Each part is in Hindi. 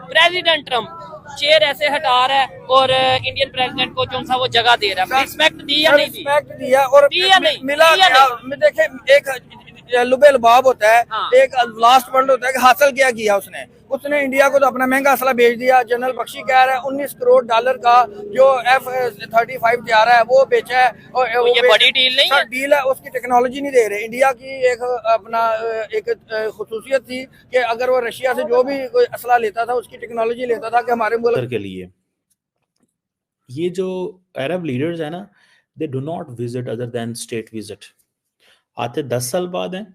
प्रेसिडेंट ट्रम्प चेयर ऐसे हटा रहा है और इंडियन प्रेसिडेंट को जो सा वो जगह दे रहा है, रिस्पेक्ट दी या नहीं दी? रिस्पेक्ट दिया और दी या नहीं? मिला दी या क्या? नहीं? देखे एक लुबे लबाब होता है, हाँ। एक लास्ट वर्ड होता है कि हासिल क्या किया उसने। उसने इंडिया को तो अपना महंगा असला बेच दिया। जनरल बख्शी कह रहा है 19 करोड़ डॉलर का जो F-35 तैयार है वो बेचा है। और तो ये बड़ी डील नहीं है? डील है, उसकी टेक्नोलॉजी नहीं दे रहे। इंडिया की एक अपना एक खुसूसियत थी कि अगर वो रशिया से जो भी कोई असला लेता था उसकी टेक्नोलॉजी लेता था कि हमारे मुल्क के लिए। ये जो अरब लीडर्स है ना, they do not visit other than state visit. आते 10 साल बाद हैं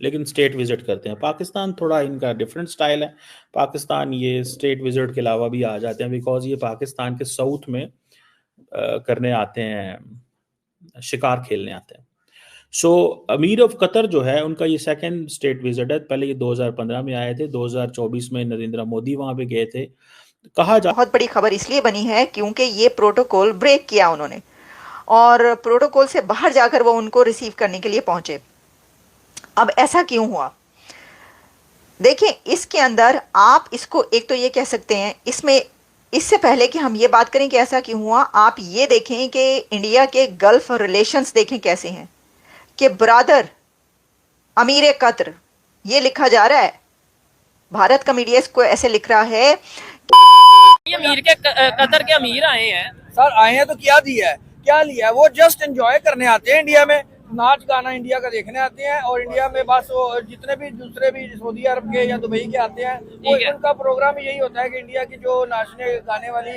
लेकिन स्टेट विजिट करते हैं। पाकिस्तान थोड़ा इनका डिफरेंट स्टाइल है। पाकिस्तान ये स्टेट विजिट के अलावा भी आ जाते हैं बिकॉज ये पाकिस्तान के साउथ में करने आते हैं, शिकार खेलने आते हैं। सो अमीर ऑफ कतर जो है उनका ये सेकंड स्टेट विजिट है। पहले ये 2015 में आए थे, 2024 में नरेंद्र मोदी वहां पे गए थे। कहा जा बहुत बड़ी खबर इसलिए बनी है क्योंकि ये प्रोटोकॉल ब्रेक किया उन्होंने और प्रोटोकॉल से बाहर जाकर वो उनको रिसीव करने के लिए पहुंचे। अब ऐसा क्यों हुआ? देखिए, इसके अंदर आप इसको एक तो ये कह सकते हैं, इसमें इससे पहले कि हम ये बात करें कि ऐसा क्यों हुआ, आप ये देखें कि इंडिया के गल्फ रिलेशंस देखें कैसे हैं कि ब्रादर अमीर कतर, ये लिखा जा रहा है, भारत का मीडिया इसको ऐसे लिख रहा है। ये अमीर के कतर के अमीर आए हैं सर, आए हैं तो क्या दिया है, क्या लिया है? वो जस्ट एंजॉय करने आते हैं इंडिया में, नाच गाना इंडिया का देखने आते हैं। और इंडिया में बस वो जितने भी दूसरे भी सऊदी अरब के या दुबई के आते हैं, वो उनका प्रोग्राम यही होता है कि इंडिया की जो नाचने गाने वाली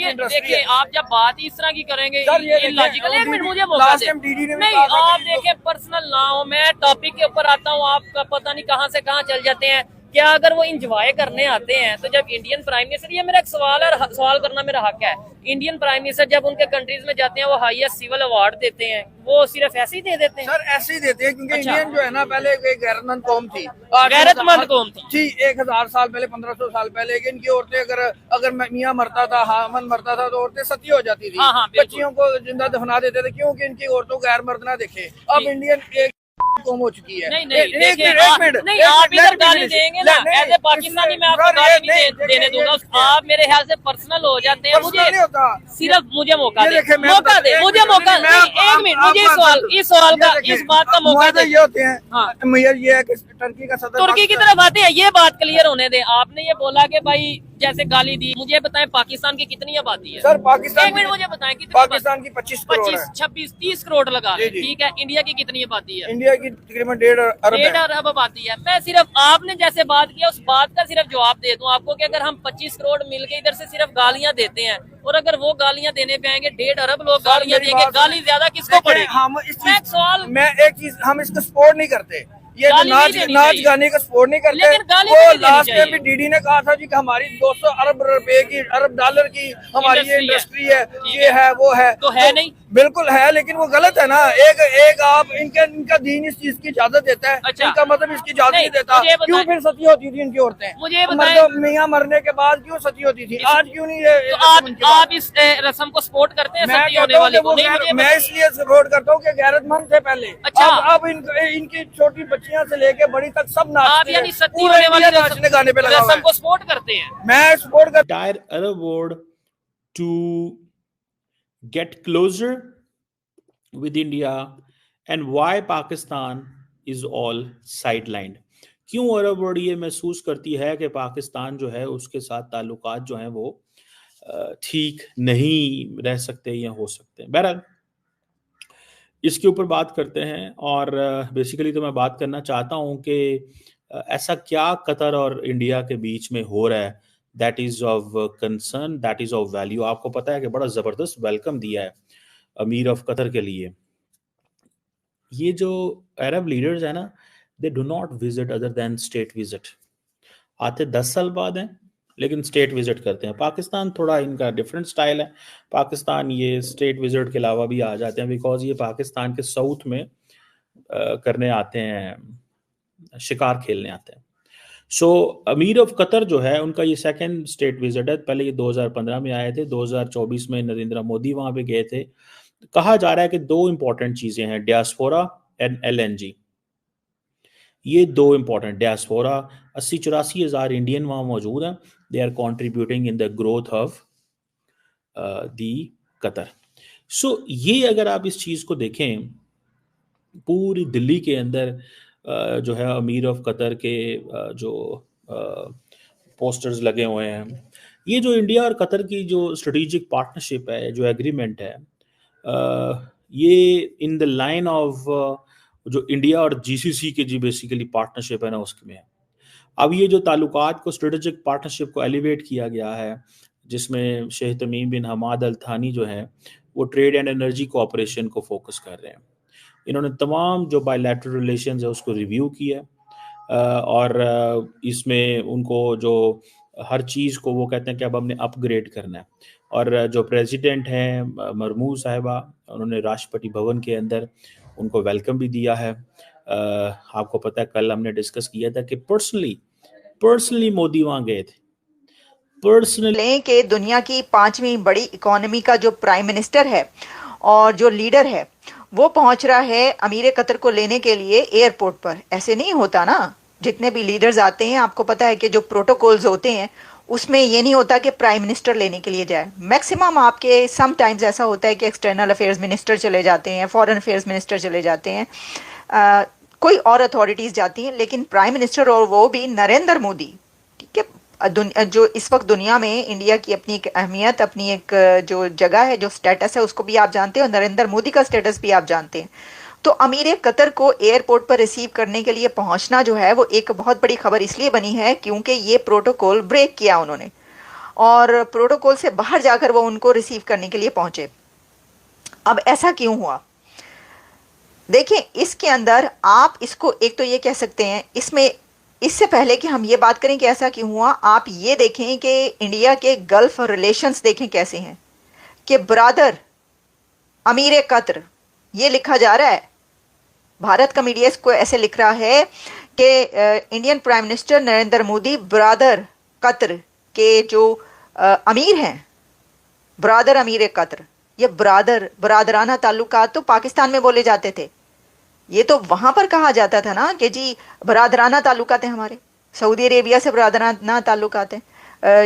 इंडस्ट्री है। आप जब बात ही इस तरह की करेंगे सर, ये इलॉजिकल। एक मिनट मुझे मौका दे। नहीं, आप देखें पर्सनल ना हो, मैं टॉपिक के ऊपर आता हूँ, आपका पता नहीं कहाँ से कहाँ चल जाते हैं। क्या अगर वो इंजॉय करने आते हैं तो जब इंडियन प्राइम मिनिस्टर, ये मेरा एक सवाल है, सवाल करना मेरा हक है, इंडियन प्राइम मिनिस्टर जब उनके कंट्रीज में जाते हैं वो हाईएस्ट सिविल अवार्ड देते हैं, वो सिर्फ ऐसे ही दे देते हैं? सर, ऐसे ही देते हैं क्योंकि अच्छा। इंडियन जो है ना, पहले एक गैरतमंद कौम थी। गैरतमंद कौम थी 1000 साल पहले, 1500 साल पहले। इनकी औरतें अगर मियाँ मरता था, हामन मरता था, तो औरतें सती हो जाती थी। हाँ, बच्चियों को जिंदा दफना देते थे क्योंकि इनकी औरतों को गैर मर्द ना देखे। अब इंडियन एक कौम हो चुकी है। नहीं, एक मिनट, नहीं, आप इधर गाली देंगे ना, एज ए पाकिस्तानी मैं आपको गाली नहीं देने दूंगा। आप मेरे ख्याल से पर्सनल हो जाते हैं। मुझे सिर्फ मुझे मौका दे, मुझे मौका। एक मिनट, मुझे इस सवाल का, इस बात का मौका दे। ये होते हैं। हाँ, ये है कि टर्की का सदर तुर्की की तरफ आते हैं, ये बात क्लियर होने दे। आपने ये बोला कि भाई जैसे गाली दी, मुझे बताएं पाकिस्तान की कितनी आबादी है? सर, पाकिस्तान, एक मिनट मुझे बताएं कितनी? पाकिस्तान की 25 26 30 करोड़ लगा लें, ठीक है। इंडिया की कितनी आबादी है? इंडिया की तकरीबन 1.5 अरब आबादी है। मैं सिर्फ आपने जैसे बात किया उस बात का सिर्फ जवाब दे दूं आपको कि अगर हम 25 करोड़ मिलके इधर से सिर्फ गालियां देते हैं और अगर वो गालियां देने पे आएंगे 1.5 अरब लोग गालियां देंगे, गाली ज्यादा किसको पड़ेगी? मैं एक चीज, हम इसको सपोर्ट नहीं करते, ये जो नाच गाने का सपोर्ट नहीं करते। वो लास्ट में भी डीडी ने कहा था जी कि हमारी 200 अरब रुपए की, अरब डॉलर की हमारी ये इंडस्ट्री है, ये है, वो है। तो है नहीं, बिल्कुल है, लेकिन वो गलत है ना। एक आप इनका दीन इस चीज की इजाजत देता है। अच्छा। इनका मतलब इसकी इजाजत नहीं देता। क्यों फिर सती होती थी इनकी औरतें? मुझे मतलब मियाँ मरने के बाद क्यों सती होती थी? आज क्यों नहीं? तो आप इस रस्म को सपोर्ट करते हैं? सती होने वाले को नहीं? मैं इसलिए सपोर्ट करता हूँ कि गैरतमंद थे पहले। अच्छा। अब इनकी छोटी बच्चियां से लेके बड़ी तक सब नाचते हैं। आप यानी सती होने वाले नाचने गाने पे लगा हुआ है। रस्म को सपोर्ट करते हैं? मैं सपोर्ट करता entire Arab world to get closer with India and why Pakistan is all sidelined। क्यों अरब वर्ल्ड ये महसूस करती है कि पाकिस्तान जो है उसके साथ ताल्लुकात जो हैं वो ठीक नहीं रह सकते या हो सकते हैं। बहरहाल इसके ऊपर बात करते हैं और बेसिकली तो मैं बात करना चाहता हूं कि ऐसा क्या कतर और इंडिया के बीच में हो रहा है that is of concern, that is of value. आपको पता है कि बड़ा ज़बरदस्त वेलकम दिया है अमीर ऑफ कतर के लिए। ये जो अरब लीडर्स है ना, they do not visit other than state visit. आते 10 साल बाद हैं लेकिन स्टेट विजिट करते हैं। पाकिस्तान थोड़ा इनका डिफरेंट स्टाइल है। पाकिस्तान ये स्टेट विजिट के अलावा भी आ जाते हैं बिकॉज ये पाकिस्तान के साउथ में करने आते हैं, शिकार खेलने आते हैं। सो अमीर ऑफ कतर जो है उनका ये सेकंड स्टेट विजिट है। पहले ये 2015 में आए थे, 2024 में नरेंद्र मोदी वहां पे गए थे। कहा जा रहा है कि 2 इंपॉर्टेंट चीजें हैं, डियास्पोरा एंड LNG। ये 2 इंपॉर्टेंट, डियास्पोरा 80-84 हज़ार इंडियन वहाँ मौजूद हैं they are contributing in the growth of the Qatar. So ये अगर आप इस चीज़ को देखें, पूरी दिल्ली के अंदर जो है अमीर ऑफ कतर के जो पोस्टर्स लगे हुए हैं। ये जो इंडिया और कतर की जो स्ट्रेटेजिक पार्टनरशिप है, जो एग्रीमेंट है, ये इन द लाइन ऑफ जो इंडिया और जीसीसी की जो बेसिकली पार्टनरशिप है ना, उसमें है। अब ये जो ताल्लुकात को, स्ट्रेटेजिक पार्टनरशिप को एलिवेट किया गया है, जिसमें शेख तमीम बिन हमाद अल थानी जो है वो ट्रेड एंड एनर्जी कोऑपरेशन को फोकस कर रहे हैं। इन्होंने तमाम जो बायलैटरल रिलेशंस है उसको रिव्यू किया, और इसमें उनको जो हर चीज़ को वो कहते हैं कि अब हमने अपग्रेड करना है। और जो प्रेसिडेंट हैं मरमू साहिबा, उन्होंने राष्ट्रपति भवन के अंदर उनको वेलकम भी दिया है। आपको पता है कल हमने डिस्कस किया था कि पर्सनली मोदी वहाँ गए थे, पर्सनली के दुनिया की 5वीं बड़ी इकोनॉमी का जो प्राइम मिनिस्टर है और जो लीडर है वो पहुंच रहा है अमीर कतर को लेने के लिए एयरपोर्ट पर। ऐसे नहीं होता ना, जितने भी लीडर्स आते हैं आपको पता है कि जो प्रोटोकॉल्स होते हैं उसमें ये नहीं होता कि प्राइम मिनिस्टर लेने के लिए जाए। मैक्सिमम आपके समटाइम्स ऐसा होता है कि एक्सटर्नल अफेयर्स मिनिस्टर चले जाते हैं, फॉरेन अफेयर्स मिनिस्टर चले जाते हैं, कोई और अथॉरिटीज़ जाती हैं, लेकिन प्राइम मिनिस्टर और वो भी नरेंद्र मोदी, ठीक है। जो इस वक्त दुनिया में इंडिया की अपनी एक अहमियत, अपनी एक जो जगह है, जो स्टेटस है, उसको भी आप जानते हैं और नरेंद्र मोदी का स्टेटस भी आप जानते हैं। तो अमीर कतर को एयरपोर्ट पर रिसीव करने के लिए पहुंचना जो है वो एक बहुत बड़ी खबर इसलिए बनी है क्योंकि ये प्रोटोकॉल ब्रेक किया उन्होंने, और प्रोटोकॉल से बाहर जाकर वो उनको रिसीव करने के लिए पहुंचे। अब ऐसा क्यों हुआ? देखें, इसके अंदर आप इसको एक तो ये कह सकते हैं, इसमें इससे पहले कि हम ये बात करें कि ऐसा क्यों हुआ, आप ये देखें कि इंडिया के गल्फ रिलेशंस देखें कैसे हैं कि ब्रादर अमीर कतर ये लिखा जा रहा है। भारत का मीडिया इसको ऐसे लिख रहा है कि Indian prime minister Narendra Modi brother Qatar के जो अमीर हैं, ब्रादर अमीर कतर। ये ब्रादराना ताल्लुकात तो पाकिस्तान में बोले जाते थे, ये तो वहां पर कहा जाता था ना कि जी बरादराना ताल्लुकात हैं हमारे, सऊदी अरेबिया से बरादराना ताल्लुकात हैं,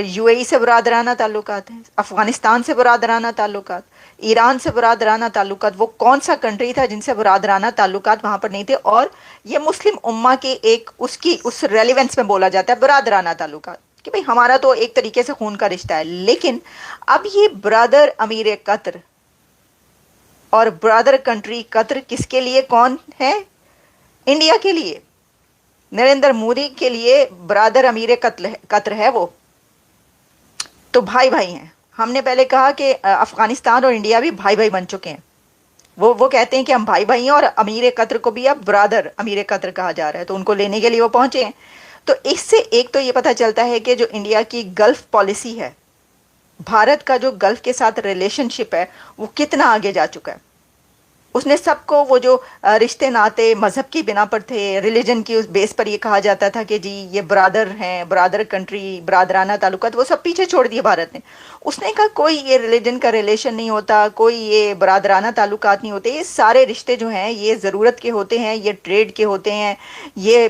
यूएई से बरादराना ताल्लुकात हैं, अफगानिस्तान से बरादराना ताल्लुकात, ईरान से बरादराना ताल्लुकात। वो कौन सा कंट्री था जिनसे बरादराना ताल्लुकात वहां पर नहीं थे? और ये मुस्लिम उम्मा के एक उसकी उस रेलिवेंस में बोला जाता है बरादराना ताल्लुकात कि भाई हमारा तो एक तरीके से खून का रिश्ता है। लेकिन अब ये ब्रदर अमीर कतर और ब्रदर कंट्री कतर किसके लिए कौन है? इंडिया के लिए, नरेंद्र मोदी के लिए ब्रदर अमीर कतर है वो। तो भाई भाई हैं। हमने पहले कहा कि अफगानिस्तान और इंडिया भी भाई भाई बन चुके हैं। वो कहते हैं कि हम भाई भाई हैं, और अमीर कतर को भी अब ब्रदर अमीर कतर कहा जा रहा है, तो उनको लेने के लिए वो पहुंचे हैं। तो इससे एक तो ये पता चलता है कि जो इंडिया की गल्फ पॉलिसी है, भारत का जो गल्फ के साथ रिलेशनशिप है वो कितना आगे जा चुका है। उसने सबको वो जो रिश्ते नाते मजहब की बिना पर थे, रिलीजन की उस बेस पर ये कहा जाता था कि जी ये ब्रादर हैं, ब्रादर कंट्री, ब्रादराना ताल्लुकात, वो सब पीछे छोड़ दिए भारत ने। उसने कहा कोई ये रिलीजन का रिलेशन नहीं होता, कोई ये ब्रादराना ताल्लुकात नहीं होते, ये सारे रिश्ते जो हैं ये ज़रूरत के होते हैं, ये ट्रेड के होते हैं, ये